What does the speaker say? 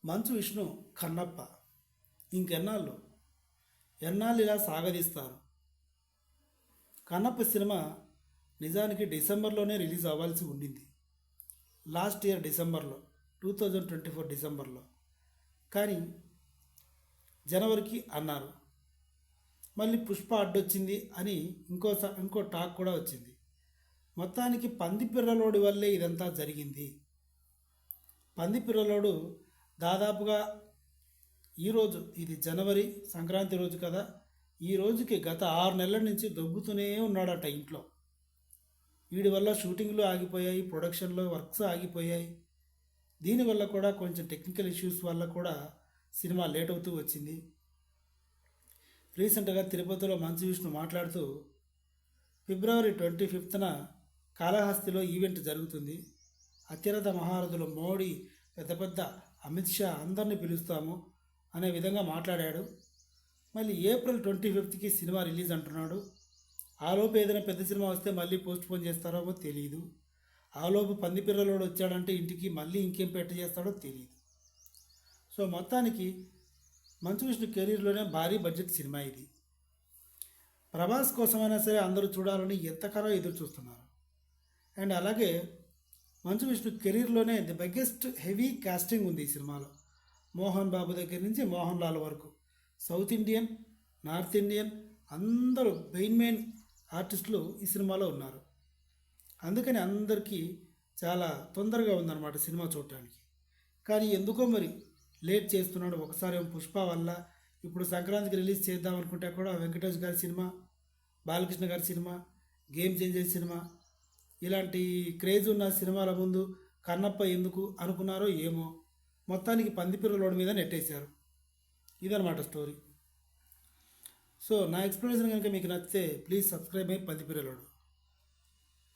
మంచు విష్ణు కన్నప్ప ఇంకెన్నాళ్ళు ఎన్నాళ్ళు ఇలా సాగదీస్తారు. కన్నప్ప సినిమా నిజానికి డిసెంబర్లోనే రిలీజ్ అవ్వాల్సి ఉండింది. లాస్ట్ ఇయర్ డిసెంబర్లో 2024 డిసెంబర్లో. కానీ జనవరికి అన్నారు. మళ్ళీ పుష్ప అడ్డొచ్చింది అని ఇంకో టాక్ కూడా వచ్చింది. మొత్తానికి పందిపిర్రలోడి వల్లే ఇదంతా జరిగింది. పందిపిర్రలోడు దాదాపుగా ఈరోజు ఇది జనవరి సంక్రాంతి రోజు కదా, ఈ రోజుకి గత 6 నెలల నుంచి దొబ్బుతూనే ఉన్నాడట ఇంట్లో. వీడి వల్ల షూటింగ్లు ఆగిపోయాయి, ప్రొడక్షన్లో వర్క్స్ ఆగిపోయాయి. దీనివల్ల కూడా కొంచెం టెక్నికల్ ఇష్యూస్ వల్ల కూడా సినిమా లేట్ అవుతూ వచ్చింది. రీసెంట్గా తిరుపతిలో మంచు విష్ణు మాట్లాడుతూ ఫిబ్రవరి 25న కాళహస్తిలో ఈవెంట్ జరుగుతుంది. అత్యరథ మహారథులు మోడీ, పెద్ద అమిత్ షా అందరినీ పిలుస్తాము అనే విధంగా మాట్లాడాడు. మళ్ళీ ఏప్రిల్ 25కి సినిమా రిలీజ్ అంటున్నాడు. ఆలోపు ఏదైనా పెద్ద సినిమా వస్తే మళ్ళీ పోస్ట్ పోన్ చేస్తారో తెలియదు. ఆలోపు పందిపిర్రలోడు వచ్చాడంటే ఇంటికి మళ్ళీ ఇంకేం చేస్తాడో తెలియదు. సో మొత్తానికి మంచు విష్ణు కెరీర్లోనే భారీ బడ్జెట్ సినిమా ఇది. ప్రభాస్ కోసమైనా సరే అందరూ చూడాలని ఎంతకాలం ఎదురు చూస్తున్నారు. అండ్ అలాగే మంచు విష్ణు కెరీర్లోనే ది బిగ్గెస్ట్ హెవీ కాస్టింగ్ ఉంది ఈ సినిమాలో. మోహన్ బాబు దగ్గర నుంచి మోహన్ లాల్ వరకు సౌత్ ఇండియన్, నార్త్ ఇండియన్ అందరూ మెయిన్ ఆర్టిస్టులు ఈ సినిమాలో ఉన్నారు. అందుకని అందరికీ చాలా తొందరగా ఉందన్నమాట సినిమా చూడటానికి. కానీ ఎందుకో మరి లేట్ చేస్తున్నాడు. ఒకసారి పుష్ప వల్ల, ఇప్పుడు సంక్రాంతికి రిలీజ్ చేద్దాం అనుకుంటే కూడా వెంకటేష్ గారి సినిమా, బాలకృష్ణ గారి సినిమా, గేమ్ చేంజర్ సినిమా, ఇలాంటి క్రేజ్ ఉన్న సినిమాల ముందు కన్నప్ప ఎందుకు అనుకున్నారో ఏమో, మొత్తానికి పందిపిర్రలోడి మీద నెట్టేశారు. ఇదనమాట స్టోరీ. సో నా ఎక్స్ప్లెనేషన్ కనుక మీకు నచ్చితే ప్లీజ్ సబ్స్క్రైబ్ అయ్యి పందిపిర్రలోడు.